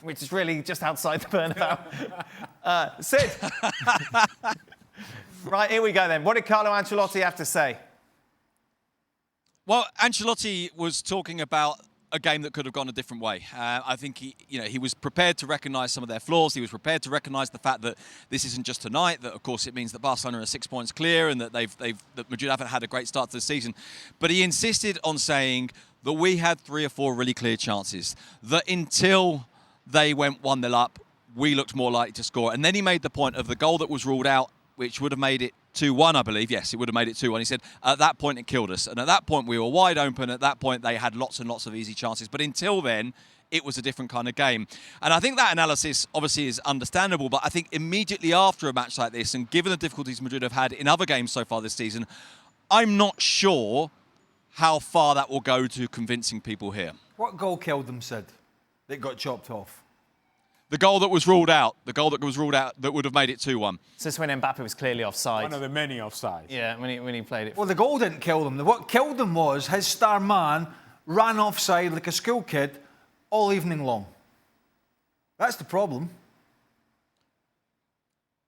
which is really just outside the Bernabeu. Sid. Right, here we go then. What did Carlo Ancelotti have to say? Well, Ancelotti was talking about a game that could have gone a different way. I think he was prepared to recognise some of their flaws. He was prepared to recognise the fact that this isn't just tonight. That of course it means that Barcelona are 6 points clear, and that that Madrid haven't had a great start to the season. But he insisted on saying that we had 3 or 4 really clear chances. That until they went 1-0 up, we looked more likely to score. And then he made the point of the goal that was ruled out, which would have made it 2-1, I believe. Yes, it would have made it 2-1. He said, at that point, it killed us. And at that point, we were wide open. At that point, they had lots and lots of easy chances. But until then, it was a different kind of game. And I think that analysis, obviously, is understandable. But I think immediately after a match like this, and given the difficulties Madrid have had in other games so far this season, I'm not sure how far that will go to convincing people here. What goal killed them, Sid, that got chopped off? The goal that was ruled out. The goal that was ruled out that would have made it 2-1. So it's when Mbappe was clearly offside. One of the many offsides. Yeah, when he played it. Well, the goal didn't kill them. What killed them was his star man ran offside like a school kid all evening long. That's the problem.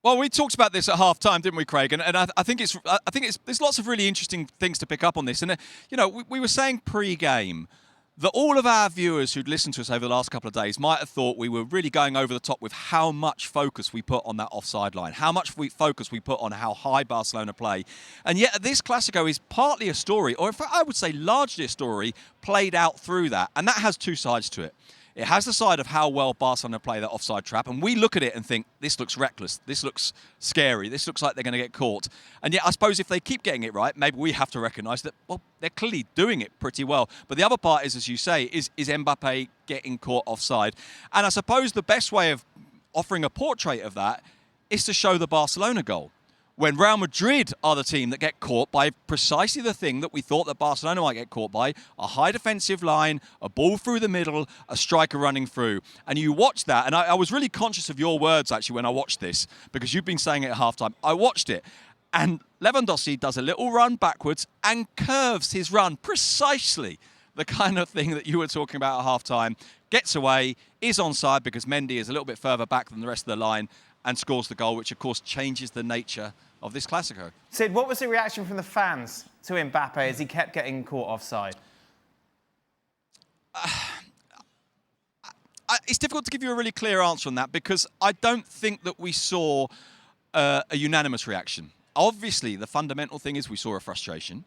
Well, we talked about this at half-time, didn't we, Craig? And I think there's lots of really interesting things to pick up on this. And we were saying pre-game that all of our viewers who'd listened to us over the last couple of days might have thought we were really going over the top with how much focus we put on that offside line, how much focus we put on how high Barcelona play. And yet this Clasico is partly a story, or in fact I would say largely a story, played out through that. And that has 2 sides to it. It has the side of how well Barcelona play that offside trap, and we look at it and think, this looks reckless, this looks scary, this looks like they're going to get caught. And yet, I suppose if they keep getting it right, maybe we have to recognise that, well, they're clearly doing it pretty well. But the other part is, as you say, is Mbappe getting caught offside. And I suppose the best way of offering a portrait of that is to show the Barcelona goal. When Real Madrid are the team that get caught by precisely the thing that we thought that Barcelona might get caught by, a high defensive line, a ball through the middle, a striker running through. And you watch that, and I was really conscious of your words, actually, when I watched this, because you've been saying it at halftime. I watched it, and Lewandowski does a little run backwards and curves his run precisely the kind of thing that you were talking about at halftime. Gets away, is onside because Mendy is a little bit further back than the rest of the line, and scores the goal, which, of course, changes the nature of this Clasico. Sid, what was the reaction from the fans to Mbappe as he kept getting caught offside? It's difficult to give you a really clear answer on that because I don't think that we saw a unanimous reaction. Obviously, the fundamental thing is we saw a frustration.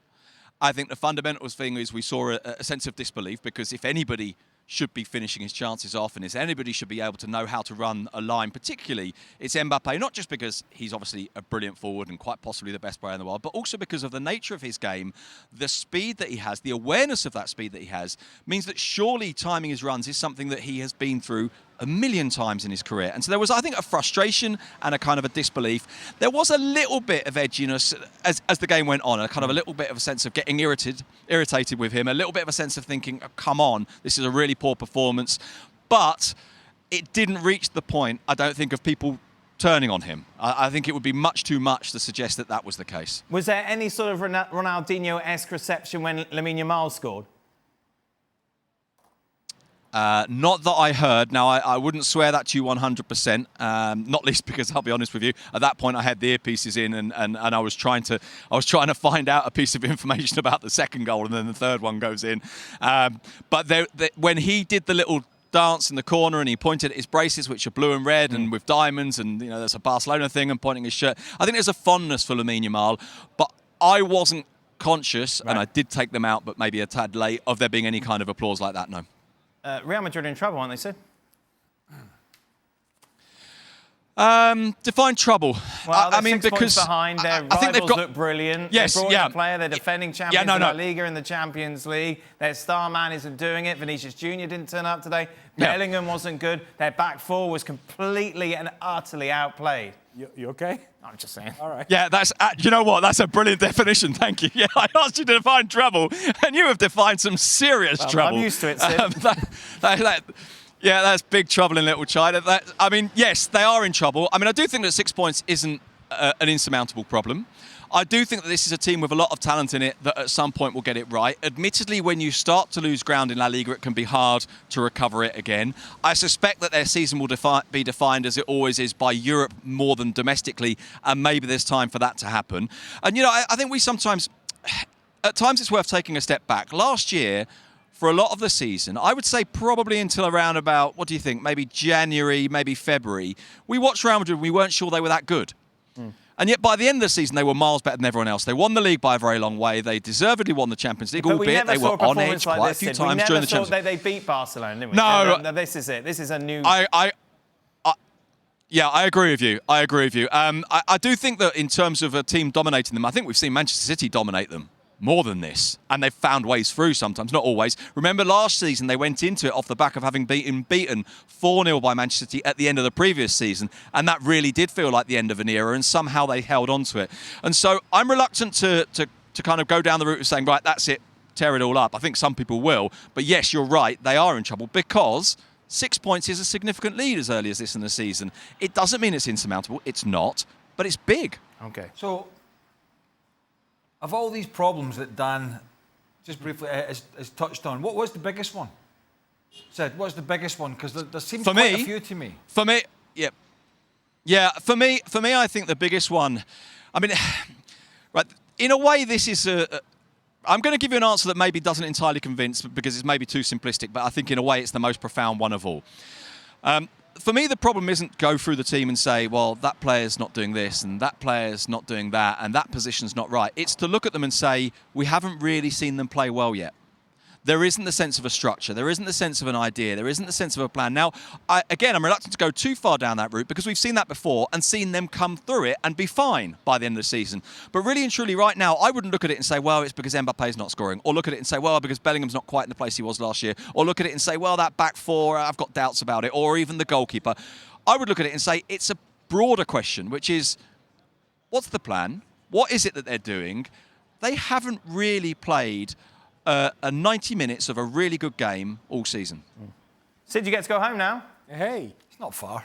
I think the fundamental thing is we saw a sense of disbelief because if anybody should be finishing his chances off and if anybody should be able to know how to run a line, particularly, it's Mbappe, not just because he's obviously a brilliant forward and quite possibly the best player in the world, but also because of the nature of his game, the speed that he has, the awareness of that speed that he has, means that surely timing his runs is something that he has been through a million times in his career. And so there was, I think, a frustration and a kind of a disbelief. There was a little bit of edginess as the game went on, a kind of a little bit of a sense of getting irritated with him, a little bit of a sense of thinking, oh, come on, this is a really poor performance. But it didn't reach the point, I don't think, of people turning on him. I think it would be much too much to suggest that that was the case. Was there any sort of Ronaldinho-esque reception when Lamine Yamal scored? Not that I heard. Now, I wouldn't swear that to you 100%, not least because I'll be honest with you, at that point I had the earpieces in and I was trying to find out a piece of information about the second goal and then the third one goes in. But when he did the little dance in the corner and he pointed at his braces, which are blue and red and with diamonds, and there's a Barcelona thing, and pointing his shirt, I think there's a fondness for Lamine Yamal, but I wasn't conscious, and I did take them out, but maybe a tad late, of there being any kind of applause like that, no. Real Madrid in trouble, aren't they, Sid? Define trouble. Well, I mean, 6 points behind, their rivals look brilliant. Yes, they brought in a player, they're defending champions in La Liga in the Champions League. Their star man isn't doing it. Vinicius Jr. didn't turn up today. Bellingham wasn't good. Their back four was completely and utterly outplayed. You okay? I'm just saying. All right. Yeah, you know what? That's a brilliant definition. Thank you. Yeah, I asked you to define trouble, and you have defined some serious trouble. I'm used to it, Sid. Yeah, that's big trouble in Little China. I mean, yes, they are in trouble. I mean, I do think that 6 points isn't an insurmountable problem. I do think that this is a team with a lot of talent in it that at some point will get it right. Admittedly, when you start to lose ground in La Liga, it can be hard to recover it again. I suspect that their season will be defined, as it always is, by Europe more than domestically, and maybe there's time for that to happen. And, you know, I think we sometimes... At times it's worth taking a step back. Last year, for a lot of the season, I would say probably until around about, what do you think, maybe January, maybe February, we watched Real Madrid and we weren't sure they were that good. And yet by the end of the season, they were miles better than everyone else. They won the league by a very long way. They deservedly won the Champions League, albeit they were on edge quite a few times during the Champions League. They beat Barcelona, didn't we? No. This is it. This is a new... Yeah, I agree with you. I do think that in terms of a team dominating them, I think we've seen Manchester City dominate them more than this, and they've found ways through sometimes, not always. Remember last season, they went into it off the back of having beaten 4-0 by Manchester City at the end of the previous season, and that really did feel like the end of an era, and somehow they held on to it. And so I'm reluctant to kind of go down the route of saying, right, that's it, tear it all up. I think some people will, but yes, you're right, they are in trouble because 6 points is a significant lead as early as this in the season. It doesn't mean it's insurmountable, it's not, but it's big. Okay. So, of all these problems that Dan just briefly has touched on, what was the biggest one? Sid, what's the biggest one? Because there seems quite a few to me. For me, for me, I think the biggest one. I mean, right. In a way, this is I'm going to give you an answer that maybe doesn't entirely convince because it's maybe too simplistic, but I think in a way it's the most profound one of all. For me, the problem isn't go through the team and say, well, that player's not doing this and that player's not doing that and that position's not right. It's to look at them and say, we haven't really seen them play well yet. There isn't the sense of a structure. There isn't the sense of an idea. There isn't the sense of a plan. Now, I'm reluctant to go too far down that route because we've seen that before and seen them come through it and be fine by the end of the season. But really and truly right now, I wouldn't look at it and say, well, it's because Mbappe's not scoring. Or look at it and say, well, because Bellingham's not quite in the place he was last year. Or look at it and say, well, that back four, I've got doubts about it. Or even the goalkeeper. I would look at it and say, it's a broader question, which is, what's the plan? What is it that they're doing? They haven't really played a 90 minutes of a really good game all season. Sid, you get to go home now? Hey, it's not far.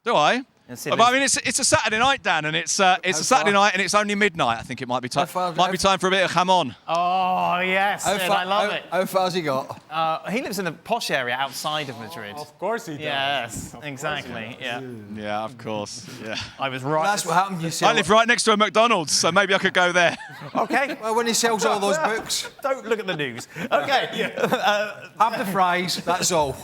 Do I? I mean, it's a Saturday night, Dan, and it's a Saturday night, and it's only midnight. I think it might be time. Might be time for a bit of jamon. Oh yes, Sid, I love it. How far's he got? He lives in a posh area outside of Madrid. Of course he does. Yes, exactly. Yeah. Yeah, of course. Yeah. I was right. That's what happened. I live right next to a McDonald's, so maybe I could go there. Okay. Well, when he sells all those books. Don't look at the news. Okay. Have the fries. That's all.